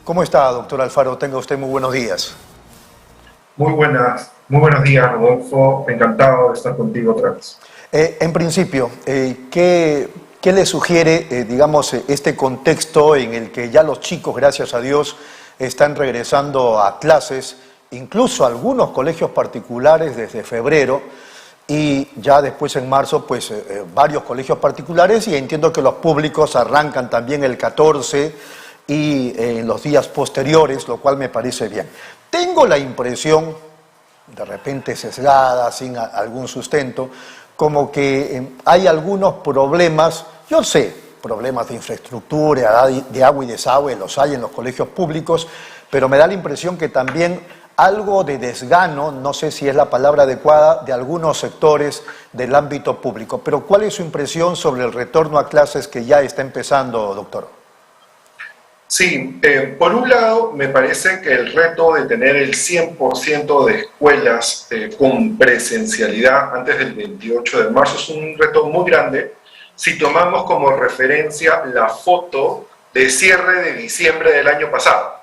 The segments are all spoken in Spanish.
¿Cómo está, doctor Alfaro? Tenga usted muy buenos días. Muy buenos días, Rodolfo. Encantado de estar contigo otra vez. En principio, ¿qué le sugiere, este contexto en el que ya los chicos, gracias a Dios, están regresando a clases, incluso algunos colegios particulares desde febrero, y ya después en marzo, pues varios colegios particulares, y entiendo que los públicos arrancan también el 14 y en los días posteriores, lo cual me parece bien. Tengo la impresión, de repente sesgada, sin algún sustento, como que hay algunos problemas, yo sé, problemas de infraestructura, de agua y desagüe, los hay en los colegios públicos, pero me da la impresión que también algo de desgano, no sé si es la palabra adecuada, de algunos sectores del ámbito público. Pero ¿cuál es su impresión sobre el retorno a clases que ya está empezando, doctor? Sí, por un lado, me parece que el reto de tener el 100% de escuelas con presencialidad antes del 28 de marzo es un reto muy grande si tomamos como referencia la foto de cierre de diciembre del año pasado,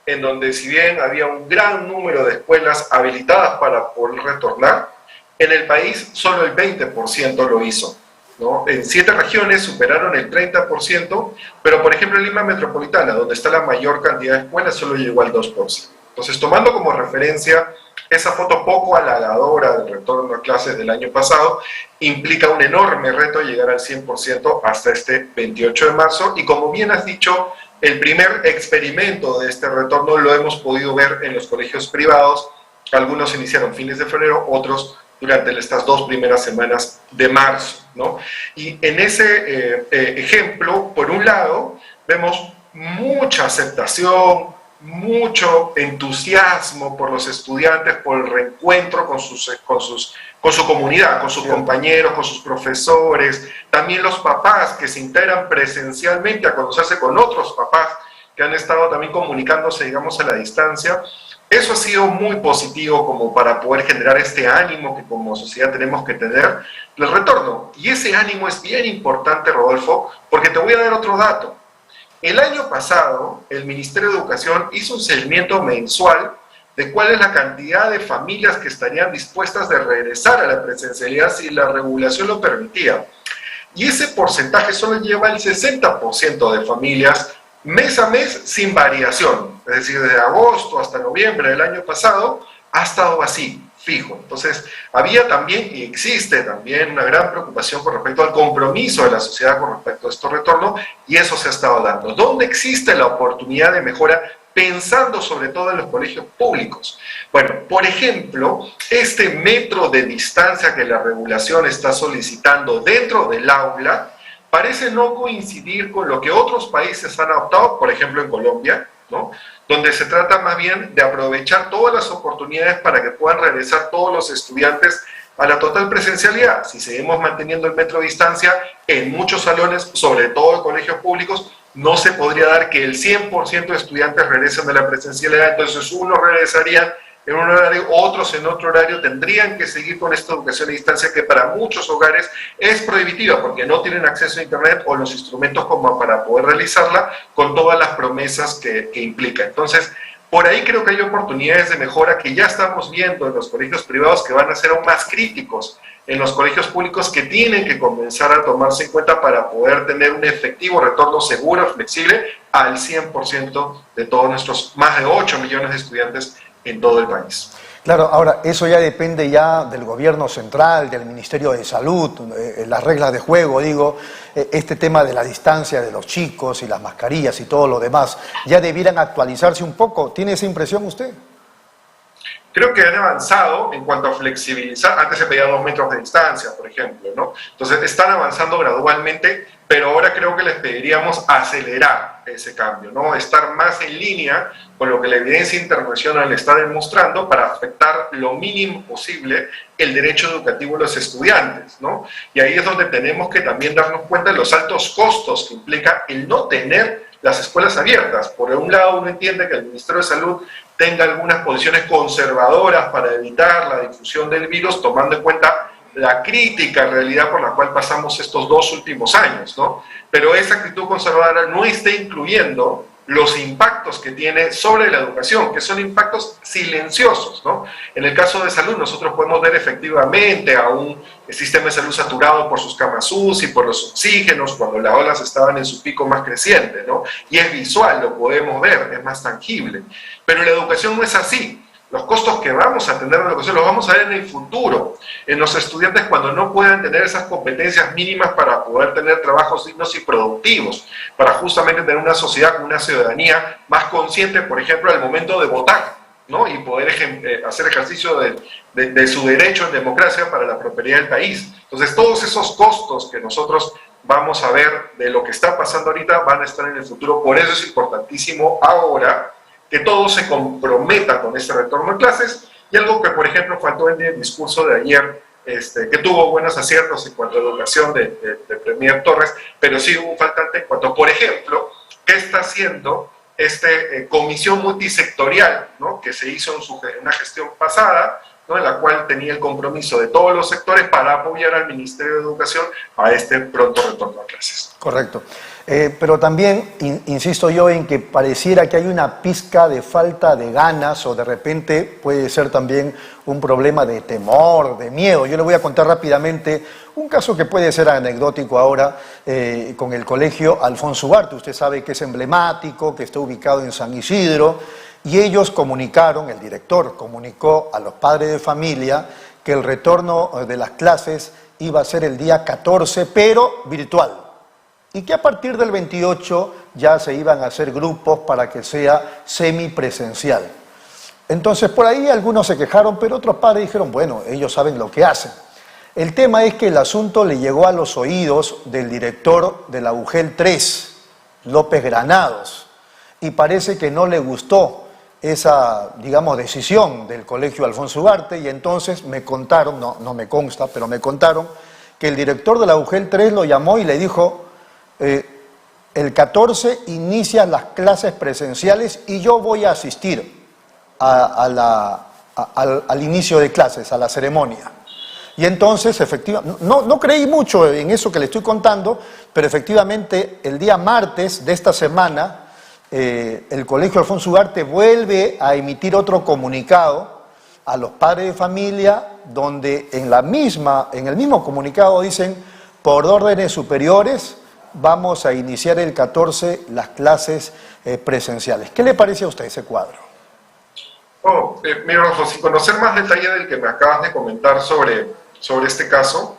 en donde si bien había un gran número de escuelas habilitadas para poder retornar, en el país solo el 20% lo hizo, ¿no? En 7 regiones superaron el 30%, pero por ejemplo en Lima Metropolitana, donde está la mayor cantidad de escuelas, solo llegó al 2%. Entonces, tomando como referencia esa foto poco halagadora del retorno a clases del año pasado, implica un enorme reto llegar al 100% hasta este 28 de marzo, y como bien has dicho, el primer experimento de este retorno lo hemos podido ver en los colegios privados. Algunos iniciaron fines de febrero, otros durante estas 2 primeras semanas de marzo, ¿no? Y en ese ejemplo, por un lado, vemos mucha aceptación, mucho entusiasmo por los estudiantes, por el reencuentro con su comunidad, con sus compañeros, con sus profesores, también los papás que se integran presencialmente a conocerse con otros papás que han estado también comunicándose, digamos, a la distancia. Eso ha sido muy positivo como para poder generar este ánimo que como sociedad tenemos que tener el retorno. Y ese ánimo es bien importante, Rodolfo, porque te voy a dar otro dato. El año pasado, el Ministerio de Educación hizo un seguimiento mensual de cuál es la cantidad de familias que estarían dispuestas de regresar a la presencialidad si la regulación lo permitía. Y ese porcentaje solo lleva el 60% de familias mes a mes sin variación. Es decir, desde agosto hasta noviembre del año pasado ha estado así, fijo. Entonces, había también y existe también una gran preocupación con respecto al compromiso de la sociedad con respecto a estos retornos, y eso se ha estado dando. ¿Dónde existe la oportunidad de mejora? Pensando sobre todo en los colegios públicos. Bueno, por ejemplo, este metro de distancia que la regulación está solicitando dentro del aula parece no coincidir con lo que otros países han adoptado, por ejemplo en Colombia, ¿no? Donde se trata más bien de aprovechar todas las oportunidades para que puedan regresar todos los estudiantes a la total presencialidad. Si seguimos manteniendo el metro de distancia, en muchos salones, sobre todo en colegios públicos, no se podría dar que el 100% de estudiantes regresen a la presencialidad. Entonces unos regresarían en un horario, otros en otro horario, tendrían que seguir con esta educación a distancia que para muchos hogares es prohibitiva porque no tienen acceso a internet o los instrumentos como para poder realizarla con todas las promesas que implica. Entonces, por ahí creo que hay oportunidades de mejora que ya estamos viendo en los colegios privados, que van a ser aún más críticos en los colegios públicos, que tienen que comenzar a tomarse en cuenta para poder tener un efectivo retorno seguro, flexible, al 100% de todos nuestros más de 8 millones de estudiantes en todo el país. Claro, ahora, eso ya depende ya del gobierno central, del Ministerio de Salud, las reglas de juego, digo, este tema de la distancia de los chicos y las mascarillas y todo lo demás, ¿ya debieran actualizarse un poco? ¿Tiene esa impresión usted? Creo que han avanzado en cuanto a flexibilizar. Antes se pedía 2 metros de distancia, por ejemplo, ¿no? Entonces están avanzando gradualmente, pero ahora creo que les pediríamos acelerar ese cambio, ¿no? Estar más en línea con lo que la evidencia internacional está demostrando para afectar lo mínimo posible el derecho educativo de los estudiantes, ¿no? Y ahí es donde tenemos que también darnos cuenta de los altos costos que implica el no tener las escuelas abiertas. Por un lado, uno entiende que el Ministerio de Salud tenga algunas posiciones conservadoras para evitar la difusión del virus, tomando en cuenta la crítica realidad por la cual pasamos estos 2 últimos años, ¿no? Pero esa actitud conservadora no está incluyendo los impactos que tiene sobre la educación, que son impactos silenciosos, ¿no? En el caso de salud, nosotros podemos ver efectivamente a un sistema de salud saturado por sus camas UCI, por los oxígenos, cuando las olas estaban en su pico más creciente, ¿no? Y es visual, lo podemos ver, es más tangible. Pero la educación no es así. Los costos que vamos a tener en la educación los vamos a ver en el futuro, en los estudiantes cuando no puedan tener esas competencias mínimas para poder tener trabajos dignos y productivos, para justamente tener una sociedad con una ciudadanía más consciente, por ejemplo, al momento de votar, ¿no? Y poder hacer ejercicio de su derecho en democracia para la prosperidad del país. Entonces, todos esos costos que nosotros vamos a ver de lo que está pasando ahorita van a estar en el futuro. Por eso es importantísimo ahora que todo se comprometa con este retorno a clases, y algo que, por ejemplo, faltó en el discurso de ayer, que tuvo buenos aciertos en cuanto a educación de Premier Torres, pero sí hubo un faltante en cuanto, por ejemplo, qué está haciendo esta comisión multisectorial, ¿no?, que se hizo en una gestión pasada, ¿no?, en la cual tenía el compromiso de todos los sectores para apoyar al Ministerio de Educación a este pronto retorno a clases. Correcto. Pero también insisto yo en que pareciera que hay una pizca de falta de ganas, o de repente puede ser también un problema de temor, de miedo. Yo le voy a contar rápidamente un caso que puede ser anecdótico ahora con el colegio Alfonso Ugarte. Usted sabe que es emblemático, que está ubicado en San Isidro, y ellos comunicaron, el director comunicó a los padres de familia que el retorno de las clases iba a ser el día 14, pero virtual. Y que a partir del 28 ya se iban a hacer grupos para que sea semipresencial. Entonces por ahí algunos se quejaron, pero otros padres dijeron, bueno, ellos saben lo que hacen. El tema es que el asunto le llegó a los oídos del director de la UGEL 3, López Granados, y parece que no le gustó esa, digamos, decisión del colegio Alfonso Ugarte, y entonces me contaron, no me consta, pero me contaron que el director de la UGEL 3 lo llamó y le dijo, el 14 inicia las clases presenciales y yo voy a asistir al inicio de clases, a la ceremonia. Y entonces, efectivamente, no creí mucho en eso que le estoy contando, pero efectivamente el día martes de esta semana, el colegio Alfonso Ugarte vuelve a emitir otro comunicado a los padres de familia, donde en el mismo comunicado dicen, por órdenes superiores, vamos a iniciar el 14 las clases presenciales. ¿Qué le parece a usted ese cuadro? Mira, Rafa, sin conocer más detalle del que me acabas de comentar sobre este caso,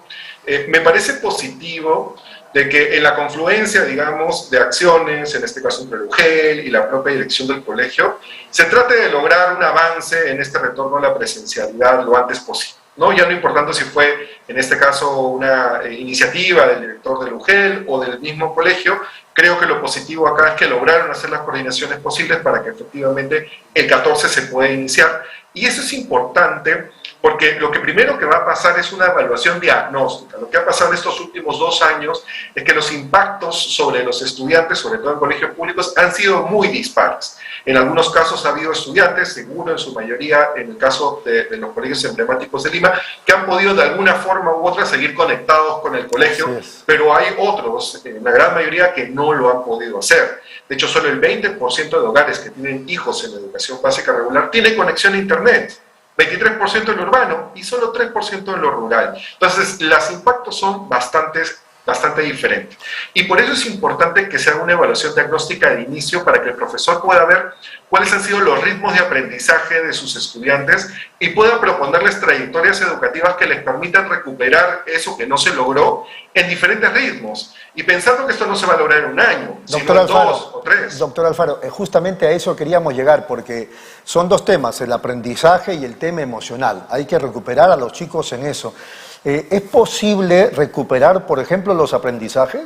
me parece positivo de que en la confluencia, digamos, de acciones, en este caso entre el UGEL y la propia dirección del colegio, se trate de lograr un avance en este retorno a la presencialidad lo antes posible, ¿no? Ya no importando si fue, en este caso, una iniciativa del director del UGEL o del mismo colegio, creo que lo positivo acá es que lograron hacer las coordinaciones posibles para que efectivamente el 14 se pueda iniciar. Y eso es importante porque lo que primero que va a pasar es una evaluación diagnóstica. Lo que ha pasado en estos últimos 2 años es que los impactos sobre los estudiantes, sobre todo en colegios públicos, han sido muy dispares. En algunos casos ha habido estudiantes, seguro en su mayoría en el caso de los colegios emblemáticos de Lima, que han podido de alguna forma u otra seguir conectados con el colegio, pero hay otros, la gran mayoría, que no lo han podido hacer. De hecho, solo el 20% de hogares que tienen hijos en educación básica regular tiene conexión a Internet. 23% en lo urbano y solo 3% en lo rural. Entonces, los impactos son bastante diferentes. Y por eso es importante que se haga una evaluación diagnóstica de inicio para que el profesor pueda ver cuáles han sido los ritmos de aprendizaje de sus estudiantes y pueda proponerles trayectorias educativas que les permitan recuperar eso que no se logró en diferentes ritmos. Y pensando que esto no se va a lograr en un año, sino en 2 o 3. Doctor Alfaro, justamente a eso queríamos llegar, porque son 2 temas, el aprendizaje y el tema emocional. Hay que recuperar a los chicos en eso. ¿Es posible recuperar, por ejemplo, los aprendizajes?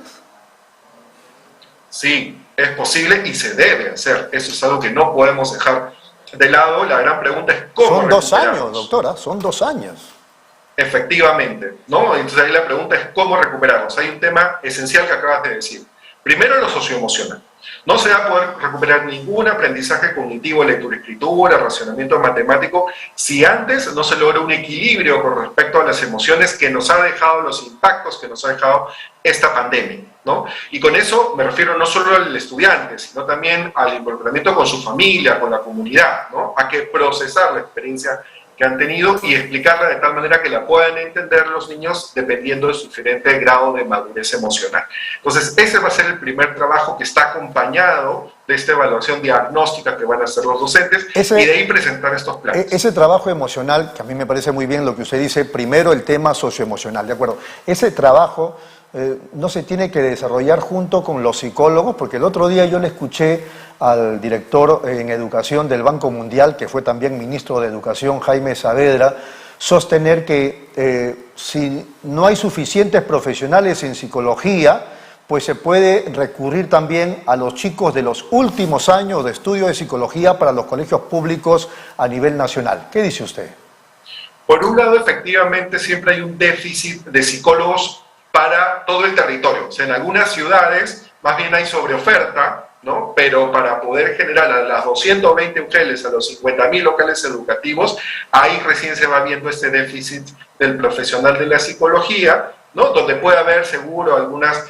Sí, es posible y se debe hacer. Eso es algo que no podemos dejar de lado. La gran pregunta es cómo recuperarlos. Son 2 años, doctora, son 2 años. Efectivamente, ¿no? Entonces ahí la pregunta es cómo recuperarlos. Hay un tema esencial que acabas de decir. Primero, lo socioemocional. No se va a poder recuperar ningún aprendizaje cognitivo, lectura-escritura, racionamiento matemático, si antes no se logra un equilibrio con respecto a las emociones que nos ha dejado, los impactos que nos ha dejado esta pandemia, ¿no? Y con eso me refiero no solo al estudiante, sino también al involucramiento con su familia, con la comunidad, ¿no? A que procesar la experiencia que han tenido y explicarla de tal manera que la puedan entender los niños dependiendo de su diferente grado de madurez emocional. Entonces, ese va a ser el primer trabajo que está acompañado de esta evaluación diagnóstica que van a hacer los docentes y de ahí presentar estos planes. Ese trabajo emocional, que a mí me parece muy bien lo que usted dice, primero el tema socioemocional, ¿de acuerdo? Ese trabajo no se tiene que desarrollar junto con los psicólogos, porque el otro día yo le escuché al director en educación del Banco Mundial, que fue también ministro de Educación, Jaime Saavedra, sostener que si no hay suficientes profesionales en psicología, pues se puede recurrir también a los chicos de los últimos años de estudio de psicología para los colegios públicos a nivel nacional. ¿Qué dice usted? Por un lado, efectivamente, siempre hay un déficit de psicólogos para todo el territorio. O sea, en algunas ciudades más bien hay sobreoferta, ¿no? Pero para poder generar a las 220 UGELs, a los 50.000 locales educativos, ahí recién se va viendo este déficit del profesional de la psicología, ¿no? Donde puede haber seguro algunas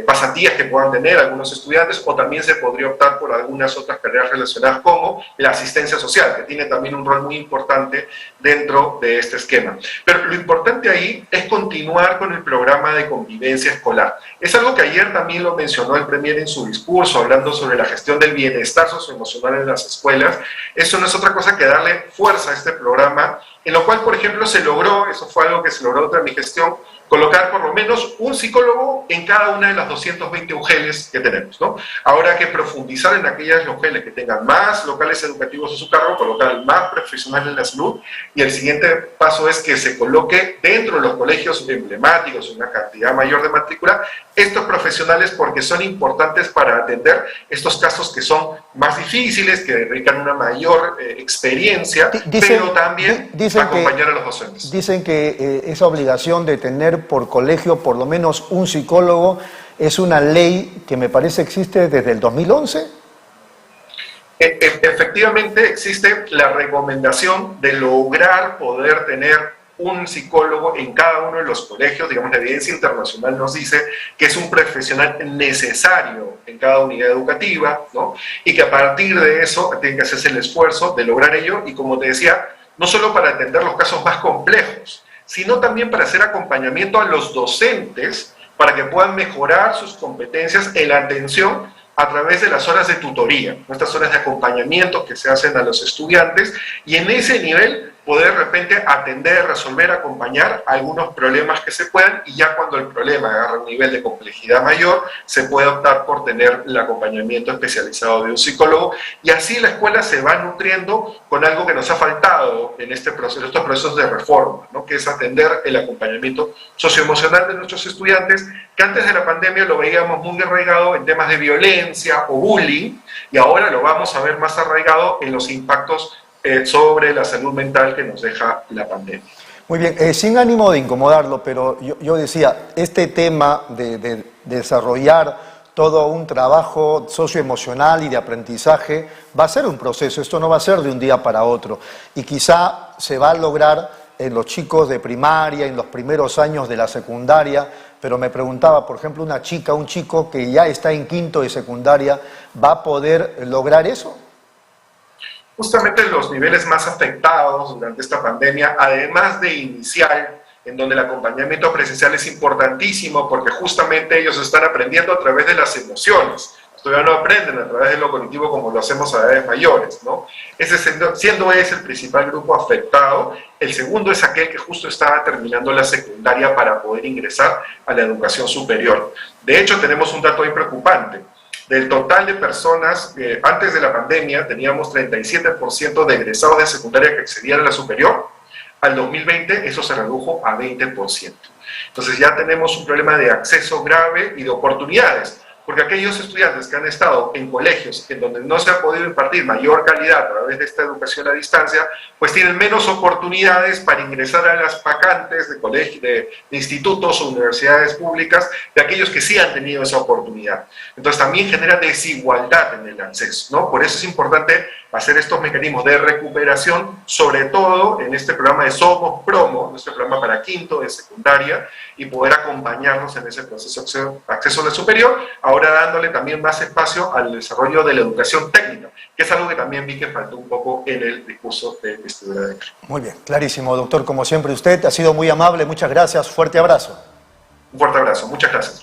pasantías que puedan tener algunos estudiantes, o también se podría optar por algunas otras carreras relacionadas como la asistencia social, que tiene también un rol muy importante dentro de este esquema. Pero lo importante ahí es continuar con el programa de convivencia escolar. Es algo que ayer también lo mencionó el Premier en su discurso, hablando sobre la gestión del bienestar socioemocional en las escuelas. Eso no es otra cosa que darle fuerza a este programa, en lo cual, por ejemplo, se logró, eso fue algo que se logró durante mi gestión, colocar por lo menos un psicólogo en cada una de las 220 UGELs que tenemos, ¿no? Ahora hay que profundizar en aquellas UGELs que tengan más locales educativos a su cargo, colocar más profesionales en la salud, y el siguiente paso es que se coloque dentro de los colegios emblemáticos, una cantidad mayor de matrícula, estos profesionales, porque son importantes para atender estos casos que son más difíciles, que requieren una mayor experiencia, pero también acompañar a los docentes. Dicen que esa obligación de tener por colegio por lo menos un psicólogo es una ley que me parece existe desde el 2011. Efectivamente existe la recomendación de lograr poder tener un psicólogo en cada uno de los colegios. Digamos, la evidencia internacional nos dice que es un profesional necesario en cada unidad educativa, ¿no? Y que a partir de eso tiene que hacerse el esfuerzo de lograr ello, y como te decía, no solo para atender los casos más complejos, sino también para hacer acompañamiento a los docentes para que puedan mejorar sus competencias en la atención a través de las horas de tutoría, estas horas de acompañamiento que se hacen a los estudiantes, y en ese nivel poder de repente atender, resolver, acompañar algunos problemas que se puedan, y ya cuando el problema agarra un nivel de complejidad mayor, se puede optar por tener el acompañamiento especializado de un psicólogo, y así la escuela se va nutriendo con algo que nos ha faltado en este proceso, estos procesos de reforma, ¿no? Que es atender el acompañamiento socioemocional de nuestros estudiantes, que antes de la pandemia lo veíamos muy arraigado en temas de violencia o bullying, y ahora lo vamos a ver más arraigado en los impactos sobre la salud mental que nos deja la pandemia. Muy bien, sin ánimo de incomodarlo, pero yo decía, este tema de desarrollar todo un trabajo socioemocional y de aprendizaje va a ser un proceso, esto no va a ser de un día para otro, y quizá se va a lograr en los chicos de primaria, en los primeros años de la secundaria, pero me preguntaba, por ejemplo, una chica, un chico que ya está en quinto de secundaria, ¿va a poder lograr eso? Justamente los niveles más afectados durante esta pandemia, además de inicial, en donde el acompañamiento presencial es importantísimo porque justamente ellos están aprendiendo a través de las emociones. Todavía no aprenden a través de lo cognitivo como lo hacemos a edades mayores, ¿no? Ese siendo ese el principal grupo afectado. El segundo es aquel que justo estaba terminando la secundaria para poder ingresar a la educación superior. De hecho, tenemos un dato muy preocupante. Del total de personas, antes de la pandemia teníamos 37% de egresados de secundaria que accedían a la superior. Al 2020 eso se redujo a 20%. Entonces ya tenemos un problema de acceso grave y de oportunidades. porque aquellos estudiantes que han estado en colegios en donde no se ha podido impartir mayor calidad a través de esta educación a distancia, pues tienen menos oportunidades para ingresar a las vacantes de colegios, de institutos o universidades públicas de aquellos que sí han tenido esa oportunidad. Entonces también genera desigualdad en el acceso, ¿no? Por eso es importante hacer estos mecanismos de recuperación, sobre todo en este programa de Somos Promo, nuestro programa para quinto de secundaria, y poder acompañarnos en ese proceso de acceso a la superior, ahora dándole también más espacio al desarrollo de la educación técnica, que es algo que también vi que faltó un poco en el discurso de vestidura de Carlos. Muy bien, clarísimo, doctor. Como siempre, usted ha sido muy amable. Muchas gracias. Fuerte abrazo. Un fuerte abrazo. Muchas gracias.